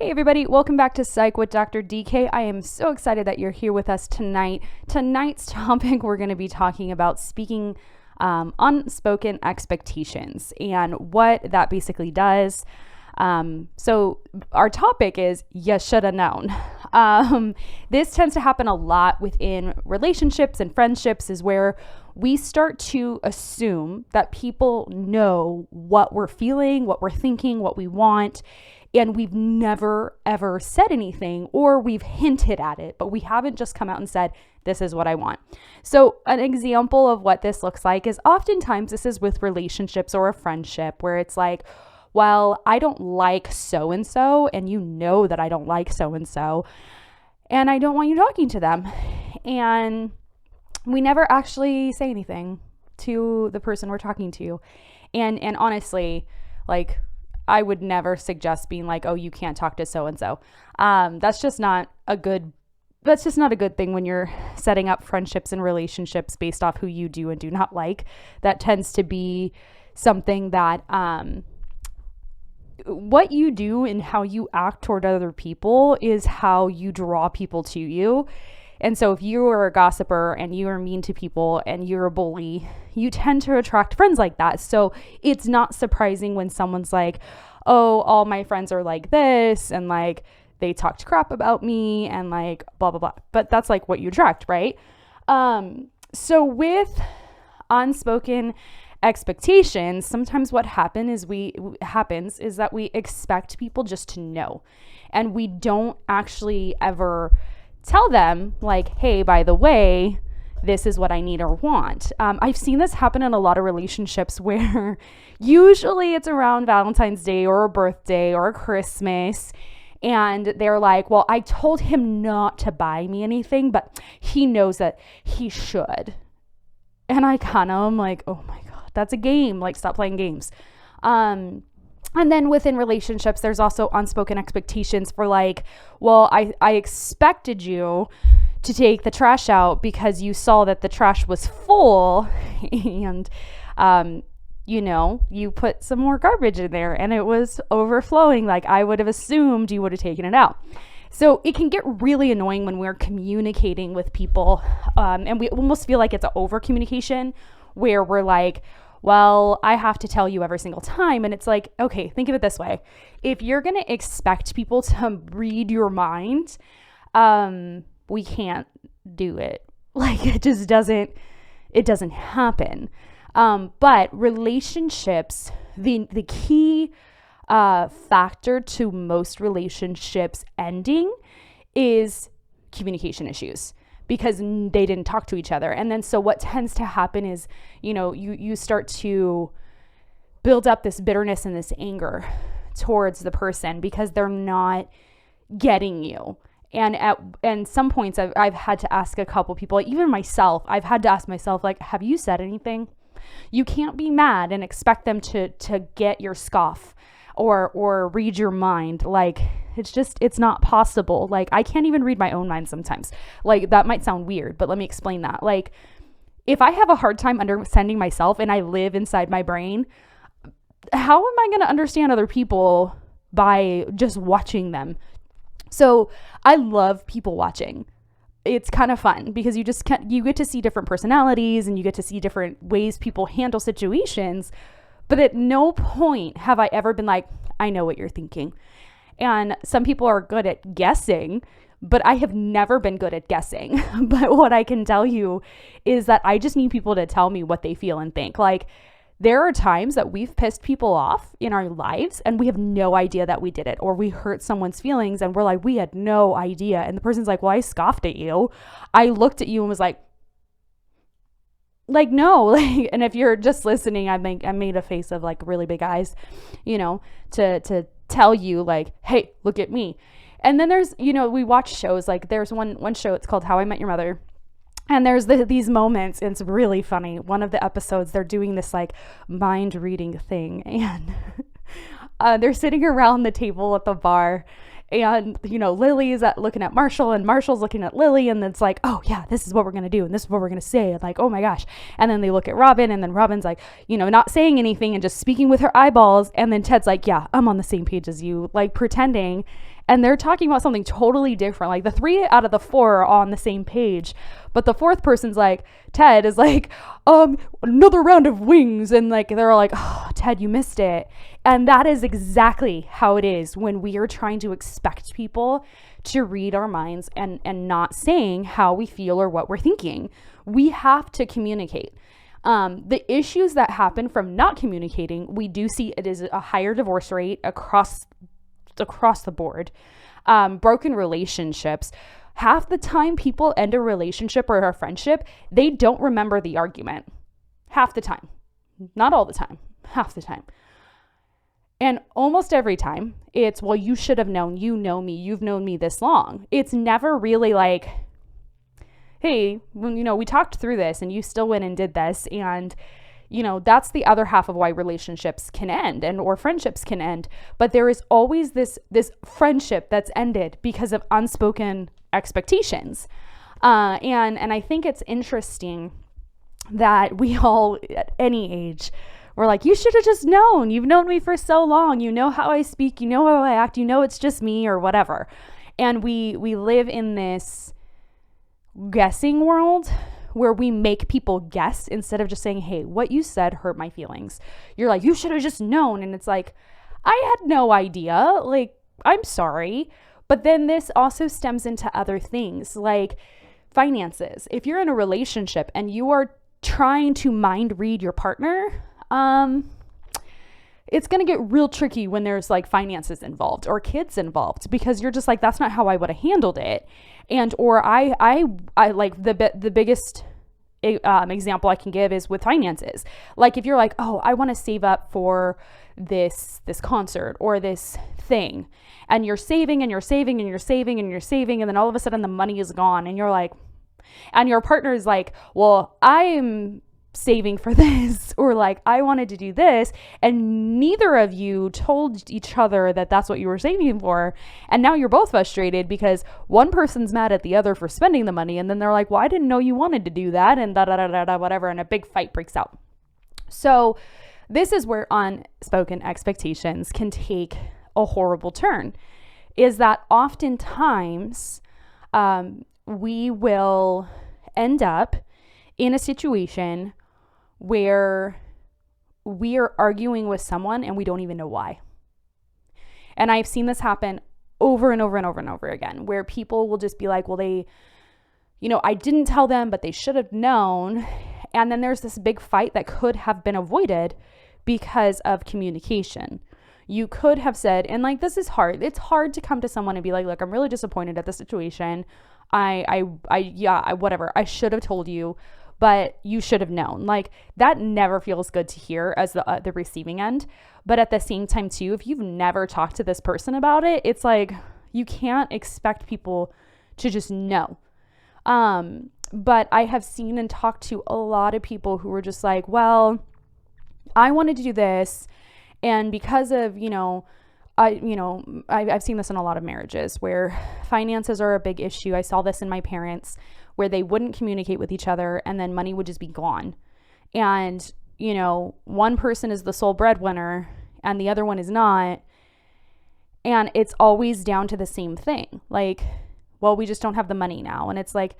Hey everybody, welcome back to Psych with Dr. DK. I am so excited that you're here with us tonight. Tonight's topic, we're going to be talking about speaking unspoken expectations and what that basically does. So our topic is you should have known. This tends to happen a lot within relationships and friendships, is where we start to assume that people know what we're feeling, what we're thinking, what we want. And we've never, ever said anything, or we've hinted at it, but we haven't just come out and said, this is what I want. So an example of what this looks like is oftentimes this is with relationships or a friendship where it's like, well, I don't like so-and-so, and you know that I don't like so-and-so, and I don't want you talking to them. And we never actually say anything to the person we're talking to. And honestly, like, I would never suggest being like, oh, you can't talk to so-and-so. That's just not a good thing when you're setting up friendships and relationships based off who you do and do not like. That tends to be something that, what you do and how you act toward other people is how you draw people to you. And so if you are a gossiper and you are mean to people and you're a bully, you tend to attract friends like that. So it's not surprising when someone's like, oh, all my friends are like this, and like they talked crap about me and like blah, blah, blah. But that's like what you attract, right? So with unspoken expectations, sometimes what happens is that we expect people just to know, and we don't actually ever tell them like, hey, by the way, this is what I need or want. I've seen this happen in a lot of relationships where usually it's around Valentine's Day or a birthday or a Christmas. And they're like, well, I told him not to buy me anything, but he knows that he should. And I kind of am like, oh my God, that's a game. Like, stop playing games. And then within relationships, there's also unspoken expectations for like, well, I expected you to take the trash out because you saw that the trash was full and, you put some more garbage in there and it was overflowing. Like, I would have assumed you would have taken it out. So it can get really annoying when we're communicating with people, and we almost feel like it's an over communication where we're like, well, I have to tell you every single time. And it's like, okay, think of it this way. If you're going to expect people to read your mind, we can't do it. Like, it just doesn't happen. But relationships, the key factor to most relationships ending is communication issues, because they didn't talk to each other. And then so what tends to happen is, you start to build up this bitterness and this anger towards the person because they're not getting you. And at some points I've had to ask a couple people, even myself, I've had to ask myself, like, have you said anything? You can't be mad and expect them to get your scoff or read your mind. Like, it's not possible. Like, I can't even read my own mind sometimes. Like, that might sound weird, but let me explain that. Like, if I have a hard time understanding myself and I live inside my brain, how am I going to understand other people by just watching them? So I love people watching. It's kind of fun because you get to see different personalities and you get to see different ways people handle situations. But at no point have I ever been like, I know what you're thinking. And some people are good at guessing, but I have never been good at guessing. But what I can tell you is that I just need people to tell me what they feel and think. Like, there are times that we've pissed people off in our lives and we have no idea that we did it, or we hurt someone's feelings and we're like, we had no idea. And the person's like, well, I scoffed at you. I looked at you and was like, no, like, and if you're just listening, I made a face of like really big eyes, to tell you like, hey, look at me. And then there's, we watch shows, like there's one show, it's called How I Met Your Mother. And there's these moments, and it's really funny. One of the episodes, they're doing this like mind reading thing, and they're sitting around the table at the bar, and Lily is looking at Marshall, and Marshall's looking at Lily, and it's like, oh yeah, this is what we're gonna do, and this is what we're gonna say, and like, oh my gosh. And then they look at Robin, and then Robin's like, not saying anything and just speaking with her eyeballs, and then Ted's like, yeah, I'm on the same page as you, like pretending. and they're talking about something totally different. Like the 3 out of the 4 are on the same page, but the 4th person's like, Ted is like, another round of wings. And like, they're like, oh, Ted, you missed it. And that is exactly how it is when we are trying to expect people to read our minds and not saying how we feel or what we're thinking. We have to communicate. The issues that happen from not communicating, we do see it is a higher divorce rate across the board. Broken relationships. Half the time people end a relationship or a friendship, they don't remember the argument. Half the time. Not all the time. Half the time. And almost every time it's, well, you should have known, you know me, you've known me this long. It's never really like, hey, we talked through this and you still went and did this. And, that's the other half of why relationships can end or friendships can end. But there is always this friendship that's ended because of unspoken expectations. And I think it's interesting that we all, at any age, we're like, you should have just known. You've known me for so long. You know how I speak. You know how I act. You know it's just me or whatever. And we live in this guessing world where we make people guess instead of just saying, hey, what you said hurt my feelings. You're like, you should have just known. And it's like, I had no idea. Like, I'm sorry. But then this also stems into other things like finances. If you're in a relationship and you are trying to mind read your partner, it's going to get real tricky when there's like finances involved or kids involved, because you're just like, that's not how I would have handled it. And, or I like the biggest example I can give is with finances. Like if you're like, oh, I want to save up for this concert or this thing, and you're saving and you're saving and you're saving and you're saving. And then all of a sudden the money is gone and you're like, and your partner is like, well, I'm saving for this, or like, I wanted to do this, and neither of you told each other that that's what you were saving for. And now you're both frustrated because one person's mad at the other for spending the money, and then they're like, well, I didn't know you wanted to do that, and whatever, and a big fight breaks out. So this is where unspoken expectations can take a horrible turn, is that oftentimes we will end up in a situation where we are arguing with someone and we don't even know why. And I've seen this happen over and over and over and over again, where people will just be like, well, they, I didn't tell them, but they should have known. And then there's this big fight that could have been avoided because of communication. You could have said, and like, this is hard. It's hard to come to someone and be like, look, I'm really disappointed at the situation. Whatever. I should have told you, but you should have known. Like, that never feels good to hear as the receiving end. But at the same time too, if you've never talked to this person about it, it's like, you can't expect people to just know. But I have seen and talked to a lot of people who were just like, well, I wanted to do this, and because of, I've seen this in a lot of marriages where finances are a big issue. I saw this in my parents, where they wouldn't communicate with each other and then money would just be gone. And, one person is the sole breadwinner and the other one is not. And it's always down to the same thing. Like, well, we just don't have the money now. And it's like,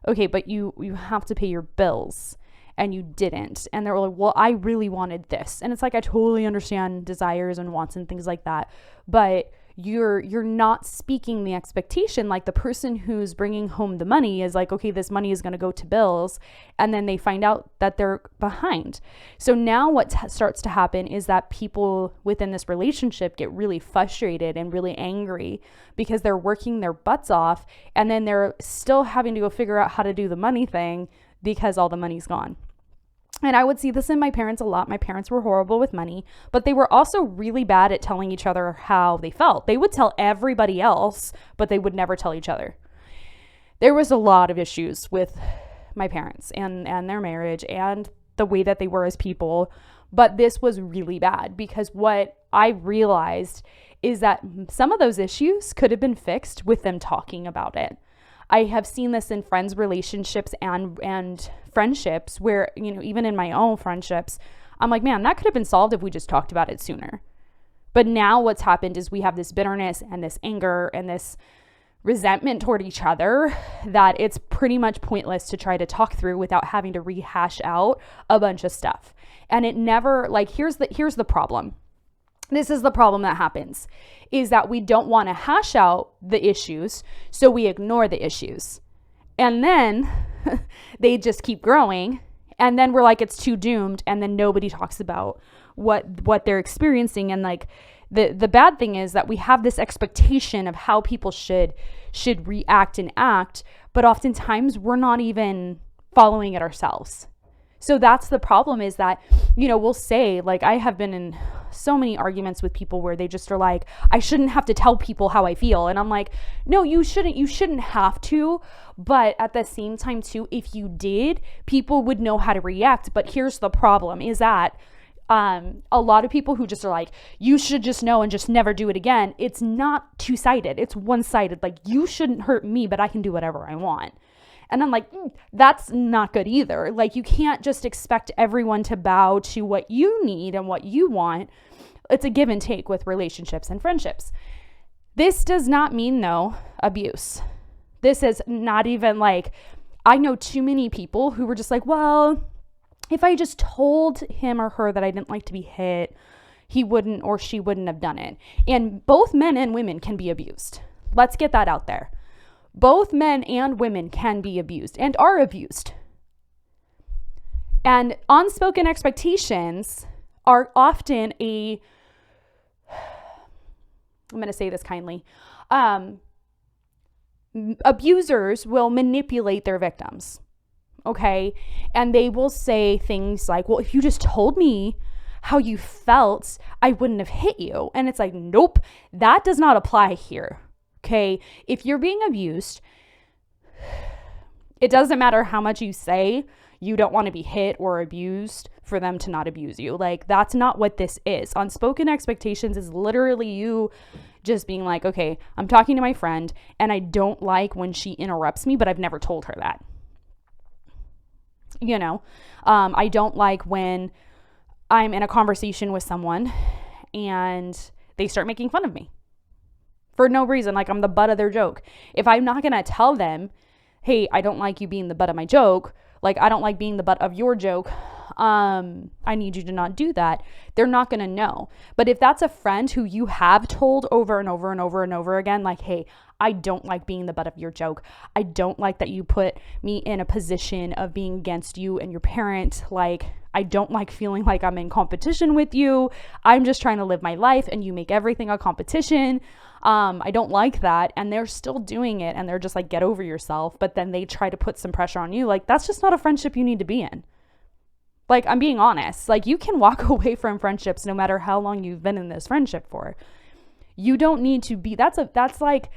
okay, but you have to pay your bills. And you didn't. And they're like, well, I really wanted this. And it's like, I totally understand desires and wants and things like that. But you're not speaking the expectation. Like, the person who's bringing home the money is like, okay, this money is going to go to bills. And then they find out that they're behind. So now what starts to happen is that people within this relationship get really frustrated and really angry because they're working their butts off. And then they're still having to go figure out how to do the money thing because all the money's gone. And I would see this in my parents a lot. My parents were horrible with money, but they were also really bad at telling each other how they felt. They would tell everybody else, but they would never tell each other. There was a lot of issues with my parents and their marriage and the way that they were as people. But this was really bad because what I realized is that some of those issues could have been fixed with them talking about it. I have seen this in friends' relationships and friendships where, even in my own friendships, I'm like, man, that could have been solved if we just talked about it sooner. But now what's happened is we have this bitterness and this anger and this resentment toward each other that it's pretty much pointless to try to talk through without having to rehash out a bunch of stuff. And it never, like, here's the problem. This is the problem that happens, is that we don't want to hash out the issues, so we ignore the issues. And then they just keep growing, and then we're like, it's too doomed, and then nobody talks about what they're experiencing. And like the bad thing is that we have this expectation of how people should react and act, but oftentimes we're not even following it ourselves. So that's the problem, is that, you know, we'll say, like, I have been in so many arguments with people where they just are like, I shouldn't have to tell people how I feel. And I'm like, no, you shouldn't have to. But at the same time too, if you did, people would know how to react. But here's the problem, is that a lot of people who just are like, you should just know and just never do it again. It's not two-sided. It's one-sided. Like, you shouldn't hurt me, but I can do whatever I want. And I'm like, that's not good either. Like, you can't just expect everyone to bow to what you need and what you want. It's a give and take with relationships and friendships. This does not mean, though, abuse. This is not even like, I know too many people who were just like, well, if I just told him or her that I didn't like to be hit, he wouldn't or she wouldn't have done it. And both men and women can be abused. Let's get that out there. Both men and women can be abused and are abused. And unspoken expectations are often I'm going to say this kindly, abusers will manipulate their victims, okay? And they will say things like, well, if you just told me how you felt, I wouldn't have hit you. And it's like, nope, that does not apply here. Okay, if you're being abused, it doesn't matter how much you say you don't want to be hit or abused for them to not abuse you. Like, that's not what this is. Unspoken expectations is literally you just being like, okay, I'm talking to my friend and I don't like when she interrupts me, but I've never told her that. You know, I don't like when I'm in a conversation with someone and they start making fun of me for no reason, like I'm the butt of their joke. If I'm not going to tell them, hey, I don't like you being the butt of my joke, like I don't like being the butt of your joke, I need you to not do that, they're not going to know. But if that's a friend who you have told over and over and over and over again, like, hey, I don't like being the butt of your joke. I don't like that you put me in a position of being against you and your parent. Like, I don't like feeling like I'm in competition with you. I'm just trying to live my life and you make everything a competition. I don't like that. And they're still doing it and they're just like, get over yourself. But then they try to put some pressure on you. Like, that's just not a friendship you need to be in. Like, I'm being honest. Like, you can walk away from friendships no matter how long you've been in this friendship for. You don't need to be, that's like,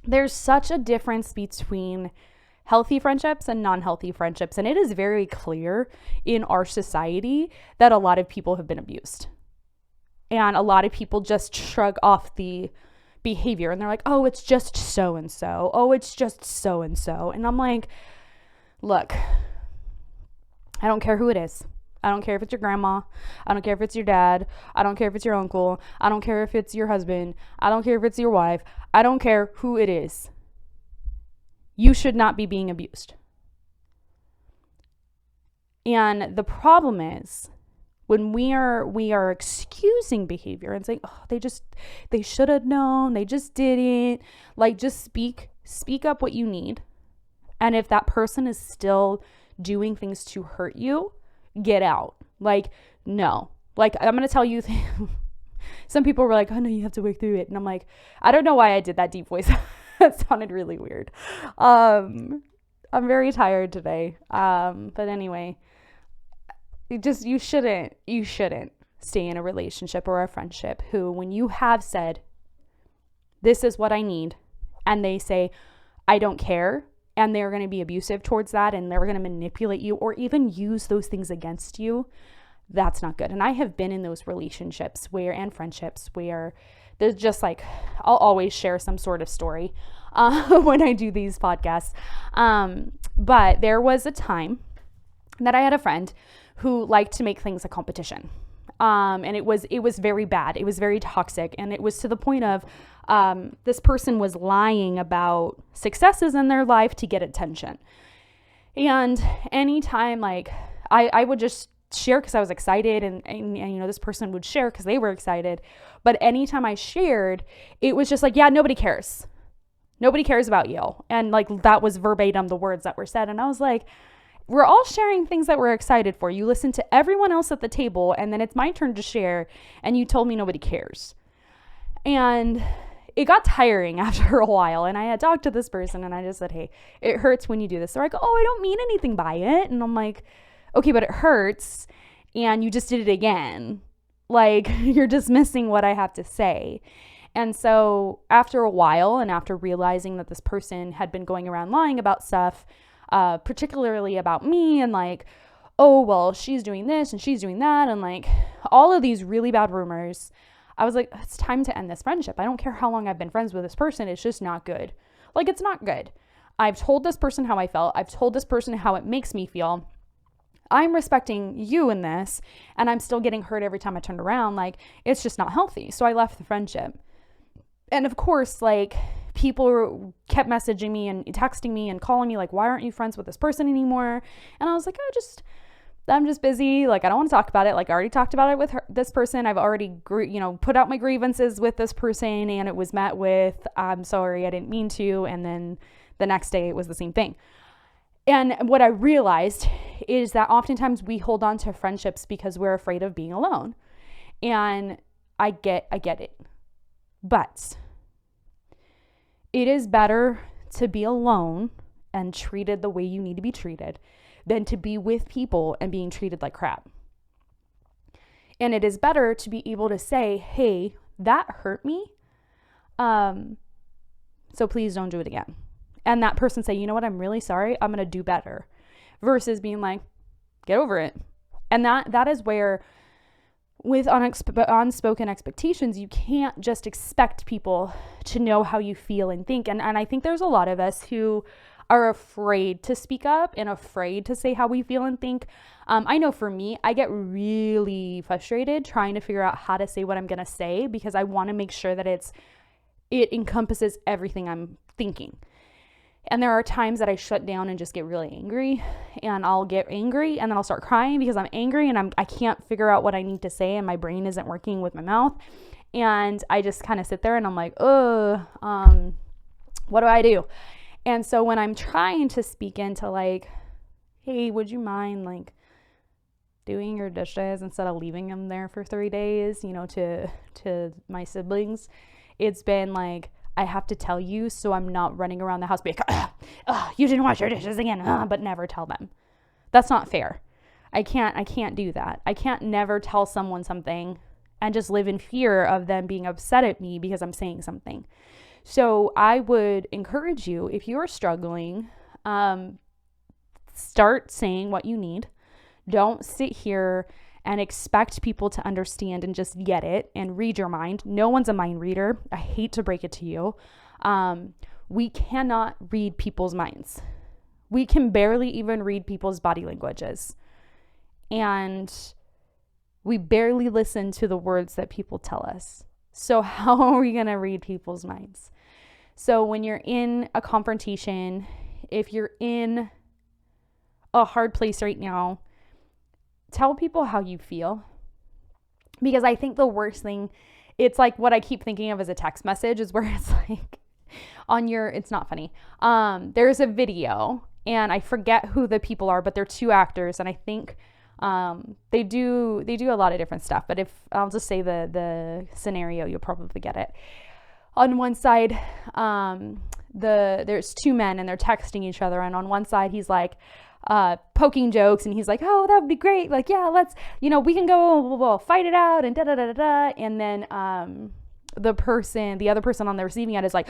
there's such a difference between healthy friendships and non-healthy friendships. And it is very clear in our society that a lot of people have been abused. And a lot of people just shrug off the behavior and they're like, oh, it's just so-and-so. Oh, it's just so-and-so. And I'm like, look, I don't care who it is. I don't care if it's your grandma. I don't care if it's your dad. I don't care if it's your uncle. I don't care if it's your husband. I don't care if it's your wife. I don't care who it is. You should not be being abused. And the problem is when we are excusing behavior and saying, oh, they should have known, they just didn't. Like, just speak up what you need. And if that person is still doing things to hurt you, get out. Like, no. Like, I'm going to tell you, some people were like, oh no, you have to work through it. And I'm like, I don't know why I did that deep voice. That sounded really weird. I'm very tired today. But anyway, you shouldn't stay in a relationship or a friendship who, when you have said, this is what I need, and they say, I don't care, and they're going to be abusive towards that, and they're going to manipulate you or even use those things against you, that's not good. And I have been in those relationships and friendships where there's just like, I'll always share some sort of story when I do these podcasts. But there was a time that I had a friend who liked to make things a competition. And it was very bad. It was very toxic. And it was to the point of this person was lying about successes in their life to get attention. And anytime like I would just share because I was excited and this person would share because they were excited. But anytime I shared, it was just like, yeah, nobody cares. Nobody cares about you. And like that was verbatim the words that were said. And I was like, we're all sharing things that we're excited for. You listen to everyone else at the table and then it's my turn to share and you told me nobody cares. And it got tiring after a while. And I had talked to this person and I just said, hey, it hurts when you do this. They're like, oh, I don't mean anything by it. And I'm like, okay, but it hurts and you just did it again. Like you're dismissing what I have to say. And so after a while and after realizing that this person had been going around lying about stuff, particularly about me and like, oh, well, she's doing this and she's doing that. And like all of these really bad rumors, I was like, it's time to end this friendship. I don't care how long I've been friends with this person. It's just not good. Like, it's not good. I've told this person how I felt. I've told this person how it makes me feel. I'm respecting you in this and I'm still getting hurt every time I turned around. Like, it's just not healthy. So I left the friendship. And of course, like, people kept messaging me and texting me and calling me like, why aren't you friends with this person anymore? And I was like, I'm just busy. Like, I don't want to talk about it. Like, I already talked about it with this person. I've already, put out my grievances with this person and it was met with, I'm sorry, I didn't mean to. And then the next day it was the same thing. And what I realized is that oftentimes we hold on to friendships because we're afraid of being alone. And I get it. But it is better to be alone and treated the way you need to be treated than to be with people and being treated like crap. And it is better to be able to say, hey, that hurt me. So please don't do it again. And that person say, you know what, I'm really sorry. I'm going to do better. Versus being like, get over it. And that is where with unspoken expectations, you can't just expect people to know how you feel and think. And I think there's a lot of us who are afraid to speak up and afraid to say how we feel and think. I know for me, I get really frustrated trying to figure out how to say what I'm going to say because I want to make sure that it encompasses everything I'm thinking. And there are times that I shut down and just get really angry, and I'll get angry and then I'll start crying because I'm angry and I can't figure out what I need to say and my brain isn't working with my mouth. And I just kind of sit there and I'm like, what do I do? And so when I'm trying to speak into like, hey, would you mind like doing your dishes instead of leaving them there for 3 days, to my siblings, it's been like, I have to tell you so I'm not running around the house being like, you didn't wash your dishes again, but never tell them. That's not fair. I can't do that. I can't never tell someone something and just live in fear of them being upset at me because I'm saying something. So I would encourage you, if you're struggling, start saying what you need. Don't sit here and expect people to understand and just get it and read your mind. No one's a mind reader. I hate to break it to you. We cannot read people's minds. We can barely even read people's body languages. And we barely listen to the words that people tell us. So how are we going to read people's minds? So when you're in a confrontation, if you're in a hard place right now, tell people how you feel. Because I think the worst thing, it's like what I keep thinking of as a text message is where it's like it's not funny. There's a video and I forget who the people are, but they're two actors. And I think they do a lot of different stuff. But if I'll just say the scenario, you'll probably get it. On one side, there's two men and they're texting each other. And on one side, he's like, poking jokes and he's like, oh, that would be great, like, yeah, let's, we can go, we'll fight it out and da. And then the other person on the receiving end is like,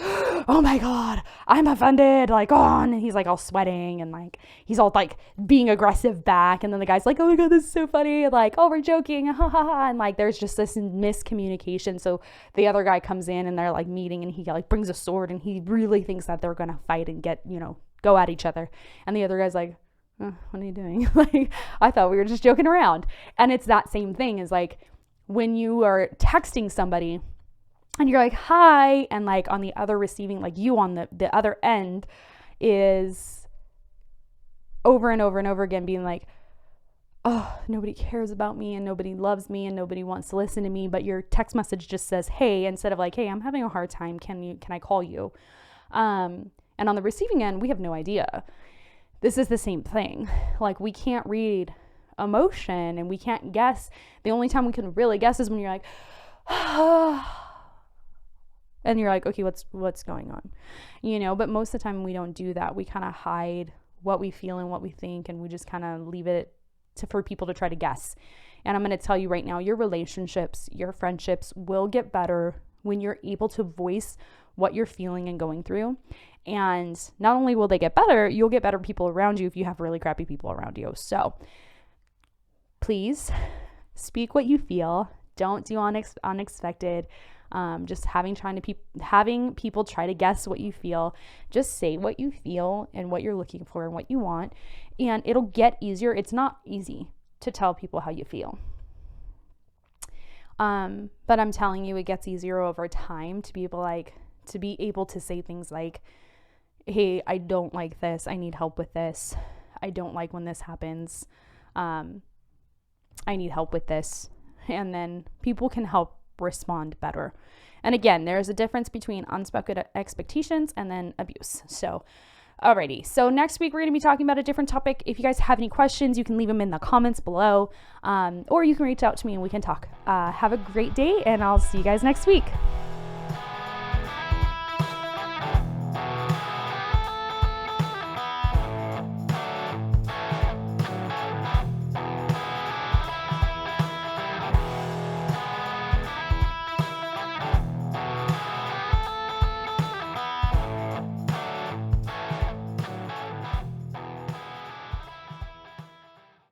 oh my god, I'm offended, like, on, and he's like all sweating and like he's all like being aggressive back, and then the guy's like, oh my god, this is so funny, like, oh, we're joking, ha ha ha, and like there's just this miscommunication. So the other guy comes in and they're like meeting and he like brings a sword and he really thinks that they're gonna fight and get, go at each other, and the other guy's like, what are you doing? Like, I thought we were just joking around. And it's that same thing is like, when you are texting somebody and you're like, hi, and like on the other receiving, like you on the other end is over and over and over again being like, oh, nobody cares about me and nobody loves me and nobody wants to listen to me, but your text message just says, hey, instead of like, hey, I'm having a hard time. Can I call you? And on the receiving end, we have no idea. This is the same thing. Like, we can't read emotion and we can't guess. The only time we can really guess is when you're like, and you're like, okay, what's going on? But most of the time we don't do that. We kind of hide what we feel and what we think, and we just kind of leave it for people to try to guess. And I'm going to tell you right now, your relationships, your friendships will get better when you're able to voice what you're feeling and going through. And not only will they get better, you'll get better people around you if you have really crappy people around you. So please speak what you feel. Don't do unexpected. Just having people try to guess what you feel. Just say what you feel and what you're looking for and what you want, and it'll get easier. It's not easy to tell people how you feel. But I'm telling you, it gets easier over time to be able to say things like, hey, I don't like this. I need help with this. I don't like when this happens. I need help with this. And then people can help respond better. And again, there's a difference between unspoken expectations and then abuse. So, alrighty. So next week, we're going to be talking about a different topic. If you guys have any questions, you can leave them in the comments below, or you can reach out to me and we can talk. Have a great day, and I'll see you guys next week.